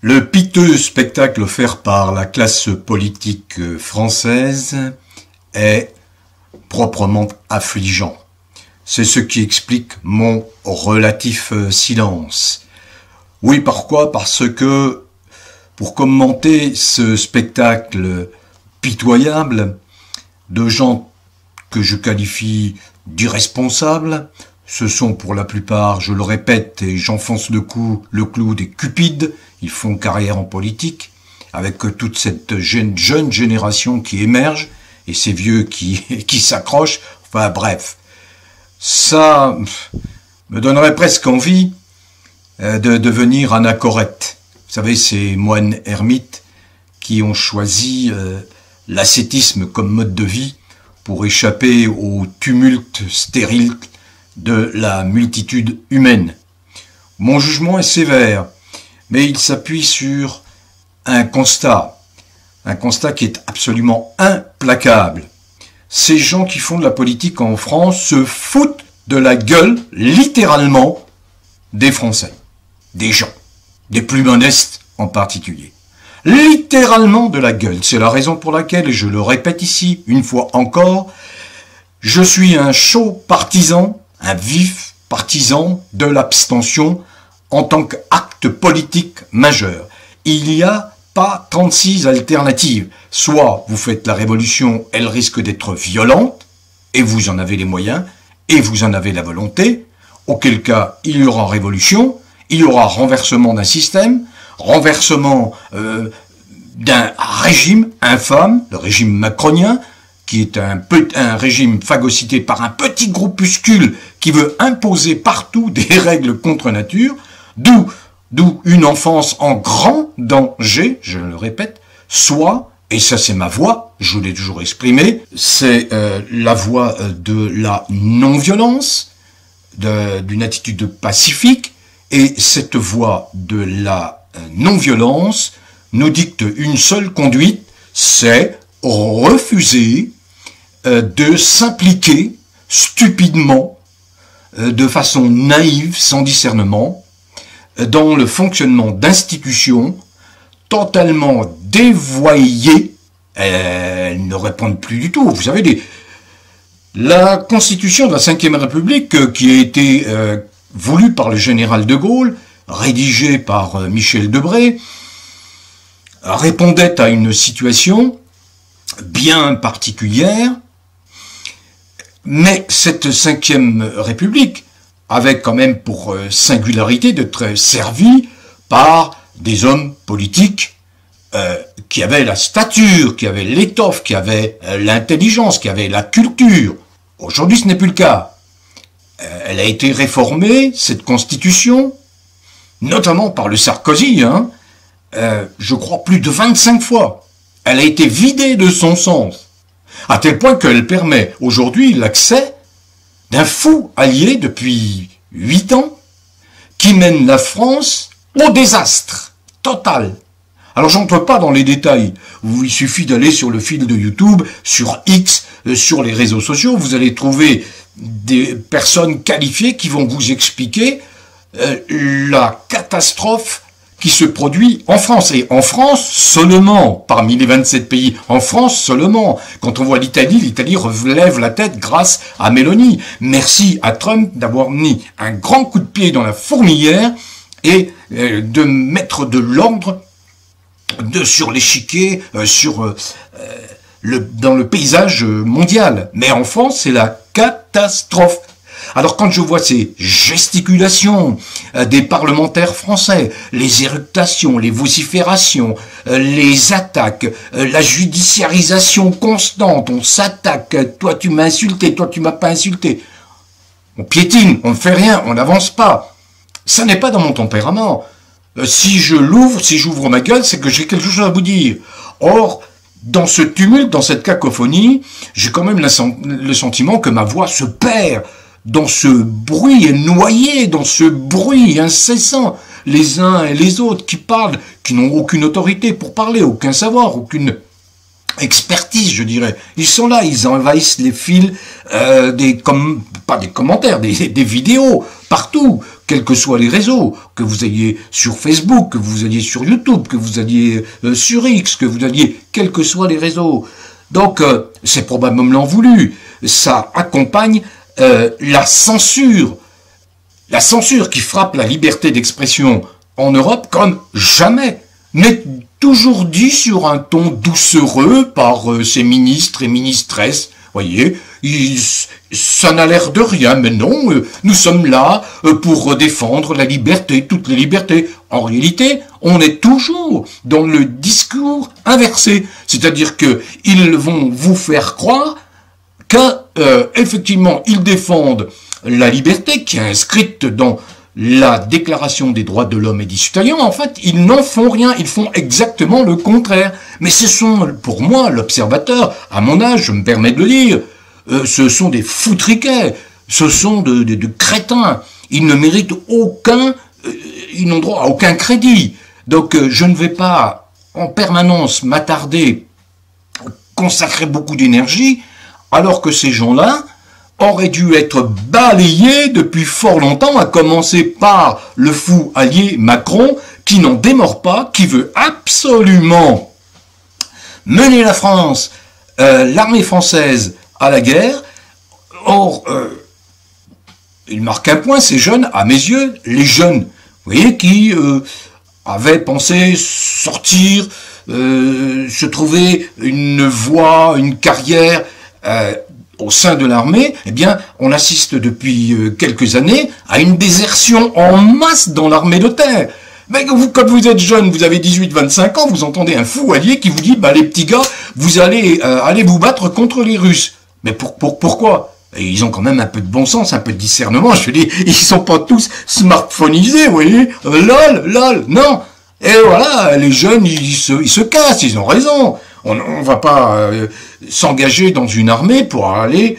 Le piteux spectacle offert par la classe politique française est proprement affligeant. C'est ce qui explique mon relatif silence. Oui, pourquoi? Parce que, pour commenter ce spectacle pitoyable de gens que je qualifie d'irresponsables, ce sont pour la plupart, je le répète et j'enfonce le clou des cupides, ils font carrière en politique, avec toute cette jeune génération qui émerge, et ces vieux qui s'accrochent, enfin bref. Ça me donnerait presque envie de devenir anachorète. Vous savez, ces moines ermites qui ont choisi l'ascétisme comme mode de vie pour échapper au tumulte stérile de la multitude humaine. Mon jugement est sévère, mais il s'appuie sur un constat qui est absolument implacable. Ces gens qui font de la politique en France se foutent de la gueule, littéralement, des Français, des gens, des plus modestes en particulier. Littéralement de la gueule. C'est la raison pour laquelle, et je le répète ici une fois encore, je suis un chaud partisan, un vif partisan de l'abstention en tant qu'acte politique majeur. Il n'y a pas 36 alternatives. Soit vous faites la révolution, elle risque d'être violente, et vous en avez les moyens, et vous en avez la volonté, auquel cas il y aura révolution, il y aura renversement d'un système, renversement d'un régime infâme, le régime macronien, qui est un régime phagocyté par un petit groupuscule qui veut imposer partout des règles contre nature, d'où une enfance en grand danger, je le répète, soit, et ça c'est ma voix, je l'ai toujours exprimée, c'est la voix de la non-violence, d'une attitude pacifique, et cette voix de la non-violence nous dicte une seule conduite, c'est refuser de s'impliquer stupidement, de façon naïve, sans discernement, dans le fonctionnement d'institutions totalement dévoyées. Elles ne répondent plus du tout. Vous savez, la constitution de la Ve République, qui a été voulue par le général de Gaulle, rédigée par Michel Debré, répondait à une situation bien particulière, mais cette Ve République avait quand même pour singularité d'être servie par des hommes politiques qui avaient la stature, qui avaient l'étoffe, qui avaient l'intelligence, qui avaient la culture. Aujourd'hui, ce n'est plus le cas. Elle a été réformée, cette constitution, notamment par le Sarkozy, je crois plus de 25 fois. Elle a été vidée de son sens, à tel point qu'elle permet aujourd'hui l'accès d'un fou allié depuis 8 ans, qui mène la France au désastre total. Alors j'entre pas dans les détails, il suffit d'aller sur le fil de YouTube, sur X, sur les réseaux sociaux, vous allez trouver des personnes qualifiées qui vont vous expliquer la catastrophe qui se produit en France. Et en France seulement, parmi les 27 pays, en France seulement. Quand on voit l'Italie relève la tête grâce à Mélanie. Merci à Trump d'avoir mis un grand coup de pied dans la fourmilière et de mettre de l'ordre sur l'échiquier, dans le paysage mondial. Mais en France, c'est la catastrophe. Alors quand je vois ces gesticulations des parlementaires français, les éructations, les vociférations, les attaques, la judiciarisation constante, on s'attaque, toi tu m'as insulté, toi tu m'as pas insulté, on piétine, on ne fait rien, on n'avance pas. Ça n'est pas dans mon tempérament. Si j'ouvre ma gueule, c'est que j'ai quelque chose à vous dire. Or, dans ce tumulte, dans cette cacophonie, j'ai quand même le sentiment que ma voix se perd dans ce bruit noyé, dans ce bruit incessant, les uns et les autres qui parlent, qui n'ont aucune autorité pour parler, aucun savoir, aucune expertise, je dirais. Ils sont là, ils envahissent les fils, pas des commentaires, des vidéos, partout. quels que soient les réseaux, que vous alliez sur Facebook, que vous alliez sur YouTube, que vous alliez sur X, que vous alliez, quels que soient les réseaux. Donc, c'est probablement voulu. Ça accompagne la censure qui frappe la liberté d'expression en Europe comme jamais, mais toujours dit sur un ton doucereux par ses ministres et ministresses. Voyez, ça n'a l'air de rien, mais non, nous sommes là pour défendre la liberté, toutes les libertés. En réalité, on est toujours dans le discours inversé, c'est-à-dire que ils vont vous faire croire qu'effectivement, ils défendent la liberté qui est inscrite dans la Déclaration des droits de l'homme et du citoyen. En fait, ils n'en font rien, ils font exactement le contraire. Mais ce sont, pour moi, l'observateur, à mon âge, je me permets de le dire, ce sont des foutriquets, ce sont de crétins. Ils ne méritent ils n'ont droit à aucun crédit. Donc, je ne vais pas en permanence m'attarder, consacrer beaucoup d'énergie, alors que ces gens-là aurait dû être balayé depuis fort longtemps, à commencer par le fou allié Macron, qui n'en démord pas, qui veut absolument mener la France, l'armée française à la guerre. Or, il marque un point, ces jeunes, à mes yeux, les jeunes, vous voyez, qui avaient pensé sortir, se trouver une voie, une carrière, au sein de l'armée, eh bien, on assiste depuis quelques années à une désertion en masse dans l'armée de terre. Mais vous, quand vous êtes jeune, vous avez 18-25 ans, vous entendez un fou allié qui vous dit, bah les petits gars, vous allez vous battre contre les Russes. Mais pourquoi? Et ils ont quand même un peu de bon sens, un peu de discernement. Je dis, ils sont pas tous smartphonisés, vous voyez. Lol, non. Et voilà, les jeunes, ils se cassent, ils ont raison. On va pas s'engager dans une armée pour aller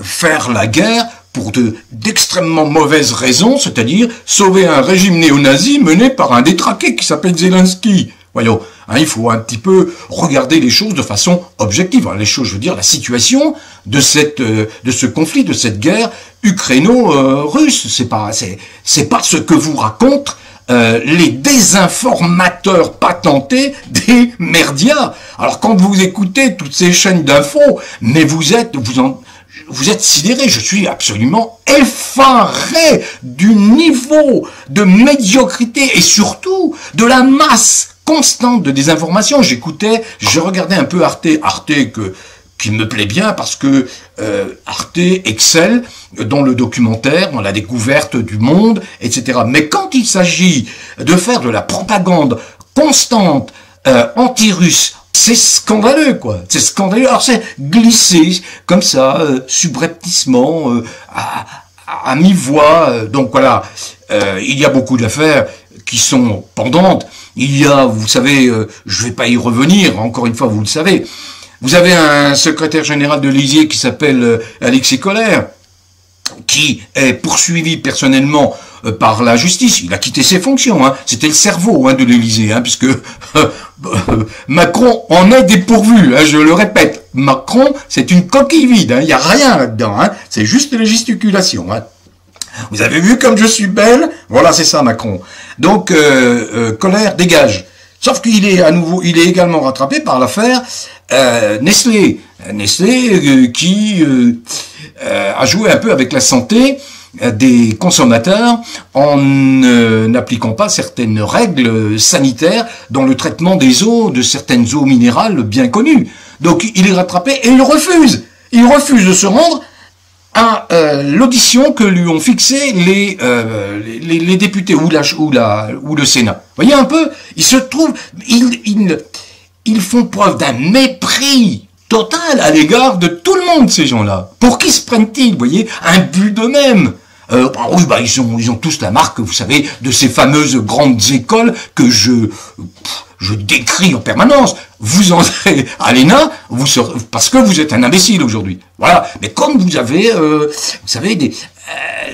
faire la guerre pour d'extrêmement mauvaises raisons, c'est-à-dire sauver un régime néo-nazi mené par un détraqué qui s'appelle Zelensky. Voyons, hein, il faut un petit peu regarder les choses de façon objective. Les choses, je veux dire, la situation de ce conflit, de cette guerre ukraino-russe. C'est pas ce que vous racontent les désinformateurs patentés des merdias. Alors quand vous écoutez toutes ces chaînes d'infos, mais vous êtes sidéré. Je suis absolument effaré du niveau de médiocrité et surtout de la masse constante de désinformation. Je regardais un peu Arte qui me plaît bien parce que Arte excelle dans le documentaire, dans la découverte du monde, etc. Mais quand il s'agit de faire de la propagande constante anti-russe, c'est scandaleux, quoi. C'est scandaleux. Alors c'est glissé comme ça, subrepticement, à mi-voix. Donc voilà, il y a beaucoup d'affaires qui sont pendantes. Il y a, vous savez, je vais pas y revenir, encore une fois, vous le savez. Vous avez un secrétaire général de l'Élysée qui s'appelle Alexis Collère, qui est poursuivi personnellement par la justice. Il a quitté ses fonctions, hein. C'était le cerveau de l'Élysée, puisque Macron en est dépourvu, je le répète. Macron, c'est une coquille vide, il n'y a rien là-dedans, c'est juste les gesticulations. Vous avez vu comme je suis belle? Voilà, c'est ça Macron. Donc, Collère dégage. Sauf qu'il est également rattrapé par l'affaire Nestlé. Nestlé qui a joué un peu avec la santé des consommateurs en n'appliquant pas certaines règles sanitaires dans le traitement des eaux, de certaines eaux minérales bien connues. Donc il est rattrapé et il refuse. Il refuse de se rendre à l'audition que lui ont fixé les députés ou le Sénat. Vous voyez un peu, il se trouve, ils font preuve d'un mépris total à l'égard de tout le monde, ces gens-là. Pour qui se prennent-ils, vous voyez, un but d'eux-mêmes? Oui, ils ont tous la marque, vous savez, de ces fameuses grandes écoles que je décris en permanence. Vous entrez à l'ENA, parce que vous êtes un imbécile aujourd'hui. Voilà. Mais comme vous avez, vous savez,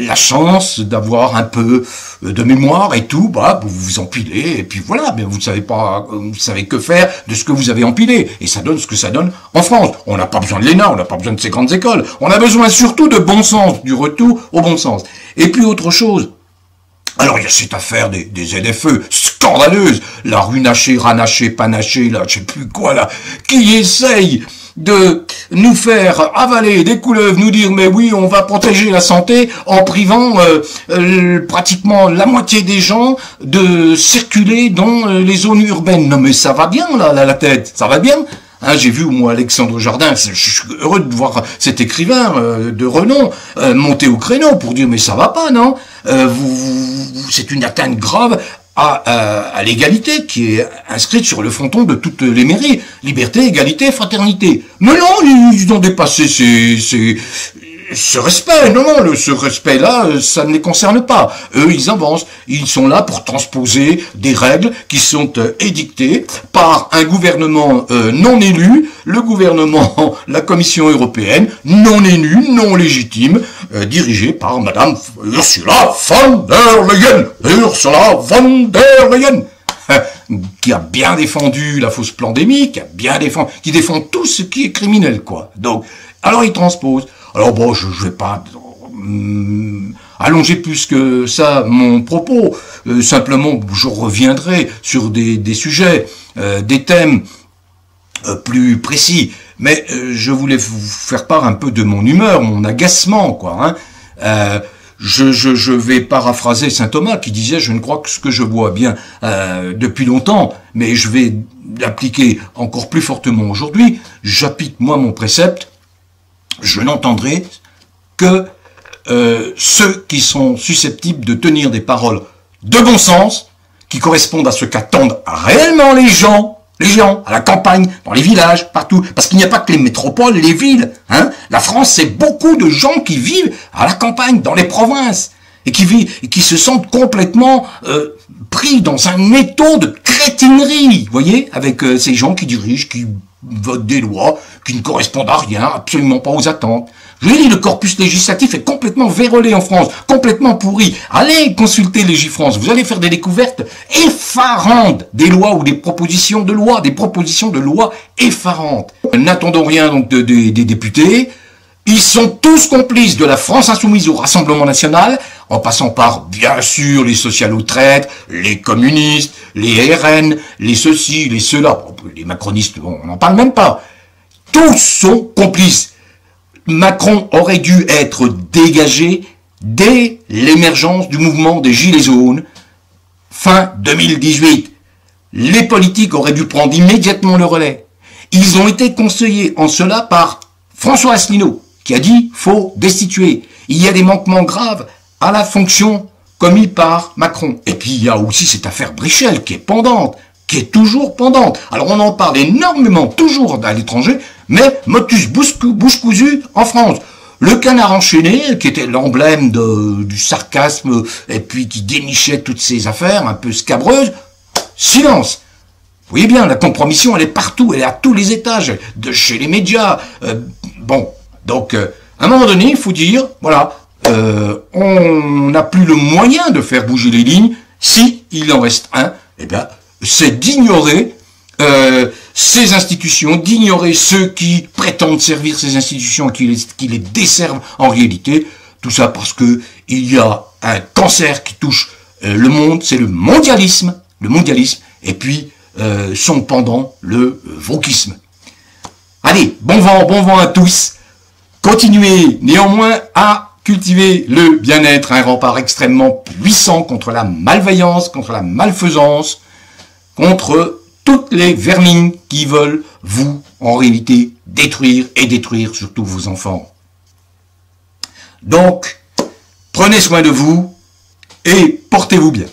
la chance d'avoir un peu de mémoire et tout, bah, vous vous empilez, et puis voilà, mais vous savez que faire de ce que vous avez empilé, et ça donne ce que ça donne en France. On n'a pas besoin de l'ENA, on n'a pas besoin de ces grandes écoles, on a besoin surtout de bon sens, du retour au bon sens. Et puis autre chose, alors il y a cette affaire des ZFE, scandaleuse, la runaché, ranaché, panaché, là, je sais plus quoi, là, qui essaye de nous faire avaler des couleuvres, nous dire mais oui on va protéger la santé en privant pratiquement la moitié des gens de circuler dans les zones urbaines. Non mais ça va bien là, la tête, ça va bien. Hein, j'ai vu moi Alexandre Jardin, je suis heureux de voir cet écrivain de renom monter au créneau pour dire mais ça va pas non, c'est une atteinte grave à l'égalité qui est inscrite sur le fronton de toutes les mairies. Liberté, égalité, fraternité. Mais non, ils ont dépassé ce respect. Non, ce respect-là, ça ne les concerne pas. Eux, ils avancent. Ils sont là pour transposer des règles qui sont édictées par un gouvernement non élu, le gouvernement, la Commission européenne, non élue, non légitime, dirigée par Madame Ursula von der Leyen. Ursula von der Leyen, qui a bien défendu la fausse pandémie, qui défend tout ce qui est criminel, quoi. Donc, alors ils transposent. Alors bon, je vais pas allonger plus que ça mon propos. Simplement, je reviendrai sur des sujets, des thèmes plus précis. Mais je voulais vous faire part un peu de mon humeur, mon agacement, quoi. Hein. Je vais paraphraser saint Thomas qui disait « Je ne crois que ce que je vois bien depuis longtemps, mais je vais l'appliquer encore plus fortement aujourd'hui. J'applique moi mon précepte. Je n'entendrai que ceux qui sont susceptibles de tenir des paroles de bon sens, qui correspondent à ce qu'attendent réellement les gens, à la campagne, dans les villages, partout. Parce qu'il n'y a pas que les métropoles, les villes. Hein. La France, c'est beaucoup de gens qui vivent à la campagne, dans les provinces, et qui se sentent complètement pris dans un étau de crétinerie, vous voyez, avec ces gens qui dirigent, qui votent des lois qui ne correspondent à rien, absolument pas aux attentes. Je l'ai dit, le corpus législatif est complètement vérolé en France, complètement pourri. Allez consulter Légifrance, vous allez faire des découvertes effarantes des lois ou des propositions de loi, effarantes. N'attendons rien donc des députés. Ils sont tous complices de la France insoumise au Rassemblement national, en passant par, bien sûr, les socialo-traites, les communistes, les RN, les ceci, les cela, les macronistes, bon, on n'en parle même pas. Tous sont complices. Macron aurait dû être dégagé dès l'émergence du mouvement des Gilets jaunes, fin 2018. Les politiques auraient dû prendre immédiatement le relais. Ils ont été conseillés en cela par François Asselineau, qui a dit « faut destituer ». Il y a des manquements graves à la fonction commis par Macron. Et puis il y a aussi cette affaire Brichel qui est pendante, qui est toujours pendante. Alors on en parle énormément, toujours à l'étranger, mais motus bouche cousue en France. Le canard enchaîné, qui était l'emblème du sarcasme, et puis qui dénichait toutes ces affaires un peu scabreuses, silence. Vous voyez bien, la compromission, elle est partout, elle est à tous les étages, de chez les médias. Bon, donc, à un moment donné, il faut dire, voilà, on n'a plus le moyen de faire bouger les lignes. Si il en reste un, eh bien, c'est d'ignorer ces institutions, d'ignorer ceux qui prétendent servir ces institutions, qui les desservent en réalité. Tout ça parce que il y a un cancer qui touche le monde, c'est le mondialisme, et puis son pendant, le wokisme. Allez, bon vent à tous. Continuez néanmoins à cultiver le bien-être, un rempart extrêmement puissant contre la malveillance, contre la malfaisance, contre toutes les vermines qui veulent vous, en réalité, détruire et détruire surtout vos enfants. Donc, prenez soin de vous et portez-vous bien.